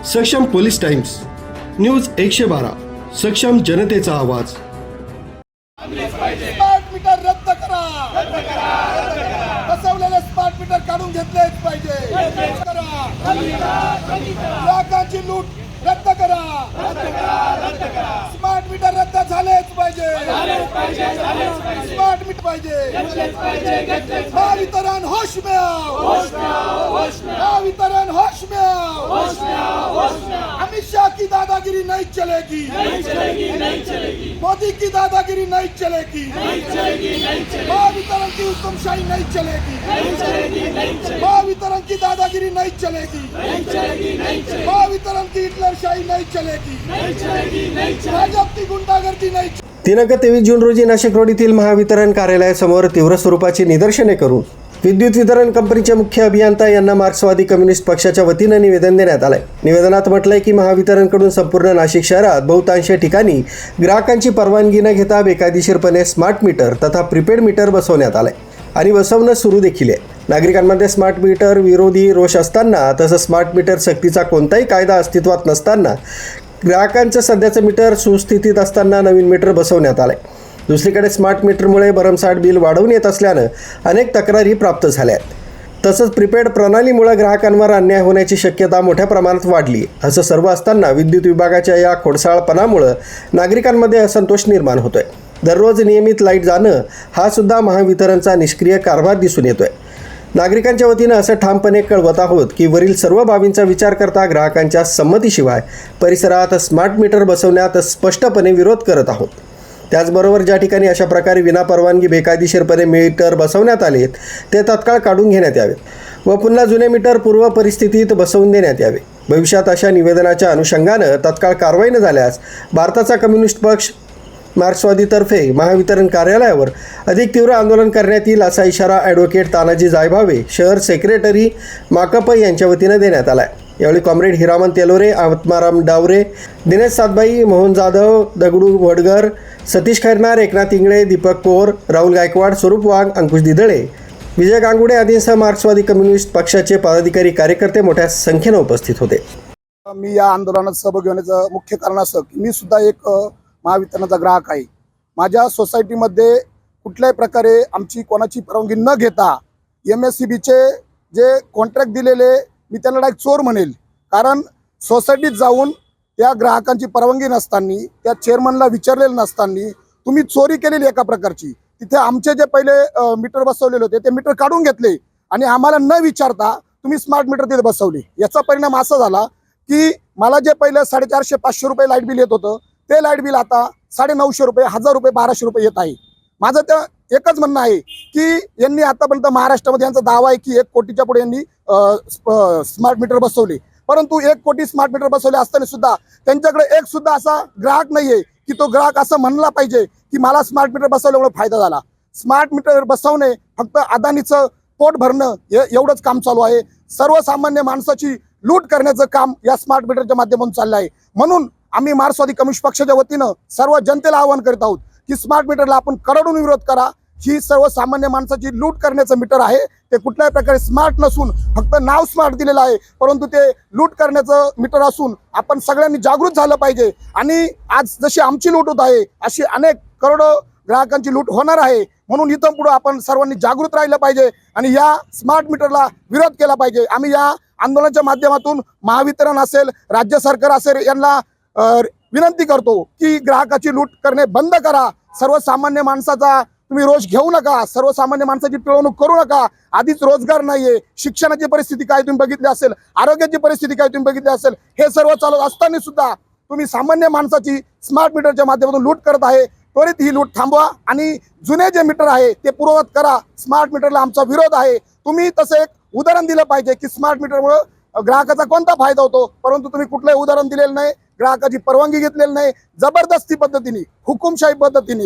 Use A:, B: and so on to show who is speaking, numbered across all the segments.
A: सक्षम police times news 112 सक्षम जनतेचा आवाज।
B: स्मार्ट मीटर रद्द करा, बसवलेले स्मार्ट मीटर काढून घेतलेच पाहिजे। ग्राहकांची लूट रद्द करा, स्मार्ट मीटर रद्द झालेच पाहिजे, स्मार्ट मीटर पाहिजे। महावितरण होश में आओ, महावितरण होश में आओ। अमित शाह की दादागिरी नहीं चलेगी, मोदी की दादागिरी नहीं चलेगी, महावितरण की हुकुमशाही नहीं चलेगी, महावितरण की दादागिरी नहीं चलेगी, महावितरण की हिटलरशाही नहीं चलेगी, भाजप की गुंडागर्दी नहीं।
A: 23 जून रोजी नाशिक रोड येथील महावितरण कार्यालयासमोर तीव्र स्वरूपाची निदर्शने करून विद्युत वितरण कंपनीचे मुख्य अभियंता यांना मार्क्सवादी कम्युनिस्ट पक्षाच्या वतीने निवेदन देण्यात आले। निवेदनात म्हटलंय की महावितरणकडून संपूर्ण नाशिक शहरात बहुतांश ठिकाणी ग्राहकांची परवानगी न घेता बेकायदेशीरपणे स्मार्ट मीटर तथा प्रीपेड मीटर बसवण्यात आले आणि बसवणं सुरू देखील आहे। नागरिकांमध्ये स्मार्ट मीटर विरोधी रोष असताना तसंच स्मार्ट मीटर सक्तीचा कोणताही कायदा अस्तित्वात नसताना ग्राहकांचं सध्याचं मीटर सुस्थितीत असताना नवीन मीटर बसवण्यात आले। दुसरीकडे स्मार्ट मीटरमुळे भरमसाठ बिल वाढवून येत असल्यानं अनेक तक्रारी प्राप्त झाल्या आहेत। तसंच प्रीपेड प्रणालीमुळे ग्राहकांवर अन्याय होण्याची शक्यता मोठ्या प्रमाणात वाढली। असं सर्व असताना विद्युत विभागाच्या या खोडसाळपणामुळे नागरिकांमध्ये असंतोष निर्माण होतोय। दररोज नियमित लाईट जाणं हा सुद्धा महावितरणचा निष्क्रिय कारभार दिसून येतोय। नागरिकांच्या वतीनं असं ठामपणे कळवत आहोत की वरील सर्व बाबींचा विचार करता ग्राहकांच्या संमतीशिवाय परिसरात स्मार्ट मीटर बसवण्यात स्पष्टपणे विरोध करत आहोत। त्याचबरोबर ज्या ठिकाणी अशा प्रकारे विनापरवानगी बेकायदेशीरपणे मीटर बसवण्यात आलेत ते तत्काळ काढून घेण्यात यावेत व पुन्हा जुने मीटर पूर्व परिस्थितीत बसवून देण्यात यावे। भविष्यात अशा निवेदनाच्या अनुषंगानं तत्काळ कारवाई न झाल्यास भारताचा कम्युनिस्ट पक्ष मार्क्सवादीतर्फे महावितरण कार्यालयावर अधिक तीव्र आंदोलन करण्यात येईल असा इशारा ॲडव्होकेट तानाजी जायभावे शहर सेक्रेटरी माकप यांच्या वतीनं देण्यात आला आहे। यावेळी कॉम्रेड हिरामन तेलोरे, आत्माराम डावरे, दिनेश सातबाई, मोहन जाधव, दगडू वडगर, सतीश खैरनार, एकनाथ इंगळे, दीपक पोर, राहुल गायकवाड, स्वरूप वाघ, अंकुश दिदळे, विजय गांगुडे आदींसह मार्क्सवादी कम्युनिस्ट पक्षाचे पदाधिकारी कार्यकर्ते मोठ्या संख्येने उपस्थित होते।
B: मी या आंदोलनात सहभागी होण्याचं मुख्य कारण असं की मी सुद्धा एक महावितरणाचा ग्राहक आहे। माझ्या सोसायटीमध्ये कुठल्याही प्रकारे आमची कोणाची परवानगी न घेता MSCBचे जे कॉन्ट्रॅक्ट दिलेले मी त्याला डायरेक्ट चोर म्हणेल, कारण सोसायटीत जाऊन त्या ग्राहकांची परवानगी नसताना त्या चेअरमनला विचारलेलं नसताना तुम्ही चोरी केलेली एका प्रकारची। तिथे आमचे जे पहिले मीटर बसवलेले होते ते मीटर काढून घेतले आणि आम्हाला न विचारता तुम्ही स्मार्ट मीटर तिथे बसवले। याचा परिणाम असा झाला की मला जे पहिले 450-500 रुपये लाईट बिल येत होतं ते लाईट बिल आता 950 रुपये, 1000 रुपये, 1200 रुपये येत आहे। माझं त्या एकच म्हणणं आहे की यांनी आतापर्यंत महाराष्ट्रामध्ये यांचा दावा आहे की 1 कोटीच्या पुढे यांनी स्मार्ट मीटर बसवले, परंतु 1 कोटी स्मार्ट मीटर बसवले असताना सुद्धा त्यांच्याकडे एक सुद्धा असा ग्राहक नाहीये की तो ग्राहक असं म्हणला पाहिजे की मला स्मार्ट मीटर बसवल्यामुळे फायदा झाला। स्मार्ट मीटर बसवणे फक्त अदानीचं पोट भरणं एवढंच काम चालू आहे। सर्वसामान्य माणसाची लूट करण्याचं काम या स्मार्ट मीटरच्या माध्यमातून चाललं आहे। म्हणून आम्ही मार्क्सवादी कम्युनिस्ट पक्षाच्या वतीनं सर्व जनतेला आवाहन करत आहोत की स्मार्ट मीटरला आपण कडकडून विरोध करा। ही सर्वसामान्य माणसाची लूट करण्याचं मीटर आहे, ते कुठल्याही प्रकारे स्मार्ट नसून फक्त नाव स्मार्ट दिलेलं आहे, परंतु ते लूट करण्याचं मीटर असून आपण सगळ्यांनी जागृत झालं पाहिजे। आणि आज जशी आमची लूट होत आहे अशी अनेक करोडो ग्राहकांची लूट होणार आहे, म्हणून इथून पुढे आपण सर्वांनी जागृत राहिलं पाहिजे आणि या स्मार्ट मीटरला विरोध केला पाहिजे। आम्ही या आंदोलनाच्या माध्यमातून महावितरण असेल, राज्य सरकार असेल यांना विनंती करतो की ग्राहकाची लूट करणे बंद करा। सर्वसामान्य माणसाचा तुम्ही रोष घेऊ नका, सर्वसामान्य माणसाची पिळवणूक करू नका। आधीच रोजगार नाहीये, शिक्षणाची परिस्थिती काय तुम्ही बघितली असेल, आरोग्याची परिस्थिती काय तुम्ही बघितली असेल, हे सर्व चालत असताना सुद्धा तुम्ही सामान्य माणसाची स्मार्ट मीटरच्या माध्यमातून लूट करत आहे। त्वरित ही लूट थांबवा आणि जुने जे मीटर आहे ते पूर्ववत करा। स्मार्ट मीटरला आमचा विरोध आहे। तुम्ही तसं एक उदाहरण दिलं पाहिजे की स्मार्ट मीटरमुळे ग्राहकाचा कोणता फायदा होतो, परंतु तुम्ही कुठलंही उदाहरण दिलेलं नाही, ग्राहकाची परवानगी घेतलेली नाही। जबरदस्ती पद्धतीने, हुकुमशाही पद्धतीने,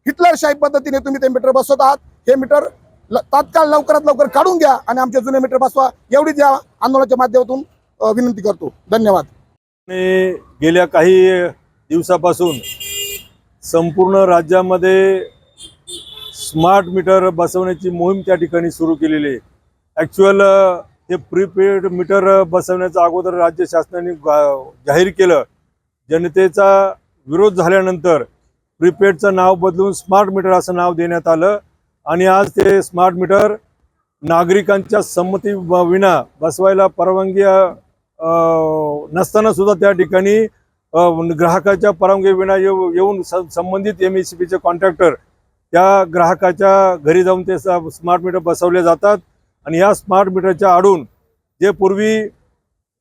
B: हिटलरशाही पद्धतीने तुम्ही ते मीटर बसवत आहात। हे मीटर तात्काळ लवकरात लवकर काढून घ्या आणि आमचे जुने मीटर बसवा, एवढीच या आंदोलनाच्या माध्यमातून विनंती करतो. धन्यवाद.
C: गेल्या काही दिवसापासून संपूर्ण राज्यामध्ये स्मार्ट मीटर बसवण्याची मोहीम त्या ठिकाणी सुरू केलेली आहे. ॲक्च्युअल हे प्रीपेड मीटर बसवण्याचं अगोदर राज्य शासनाने जाहीर केलं. जनतेचा विरोध झाल्यानंतर प्रीपेडचं नाव बदलून स्मार्ट मीटर असं नाव देण्यात आलं आणि आज ते स्मार्ट मीटर नागरिकांच्या संमती विना बसवायला परवानगी नसताना सुद्धा त्या ठिकाणी ग्राहकाच्या परवानगी विना येऊन संबंधित MSEBीचे कॉन्ट्रॅक्टर त्या ग्राहकाच्या घरी जाऊन ते स्मार्ट मीटर बसवले जातात. आणि या स्मार्ट मीटरच्या आडून जे पूर्वी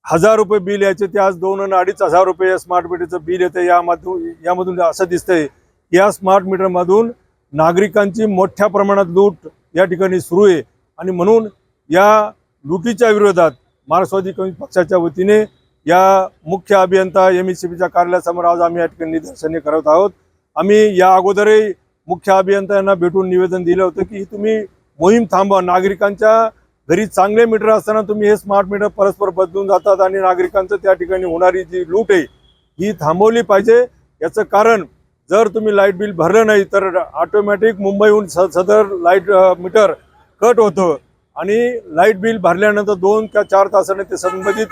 C: 1000 रुपये बिल यायचे ते आज 2 आणि 2,500 रुपये या स्मार्ट मीटरचं बिल येतं. यामधून असं दिसतंय की या स्मार्ट मीटरमधून नागरिकांची मोठ्या प्रमाणात लूट या ठिकाणी सुरू आहे. आणि म्हणून या लुटीच्या विरोधात मार्क्सवादी कम्युनिस्ट पक्षाच्या वतीने या मुख्य अभियंता MSEBीच्या कार्यालयासमोर आज आम्ही या ठिकाणी निदर्शने करत आहोत. आम्ही या अगोदरही मुख्य अभियंता यांना भेटून निवेदन दिलं होतं की तुम्ही मोहीम थांबवा. नागरिकांच्या घरी चांगले मीटर असताना तुम्ही हे स्मार्ट मीटर परस्पर बदलून जातात आणि नागरिकांचं त्या ठिकाणी होणारी जी लूट आहे ही थांबवली पाहिजे. याचं कारण जर तुम्ही लाईट बिल भरलं नाही तर ऑटोमॅटिक मुंबईहून सदर लाईट मीटर कट होतं आणि लाईट बिल भरल्यानंतर 2 किंवा 4 तासाने ते संबंधित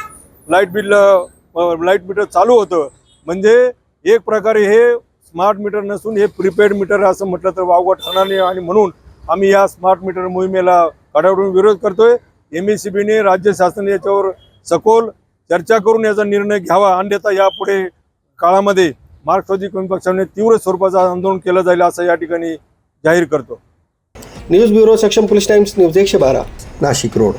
C: लाईट मीटर चालू होतं. म्हणजे एक प्रकारे हे स्मार्ट मीटर नसून हे प्रीपेड मीटर असं म्हटलं तर वावगं ठरणार नाही. आणि म्हणून आम्ही या स्मार्ट मीटर मोहिमेला कडाडून विरोध करतोय. MSEBीने राज्य शासनाने याच्यावर सखोल चर्चा करून याचा निर्णय घ्यावा, अन्यथा यापुढे काळामध्ये मार्क्सवादी कम्युनिस्ट पक्षाने तीव्र स्वरूपाचं आंदोलन केलं जाईल असं या ठिकाणी जाहीर करतो.
A: न्यूज ब्युरो, सक्षम police times, news 112, Nashik road.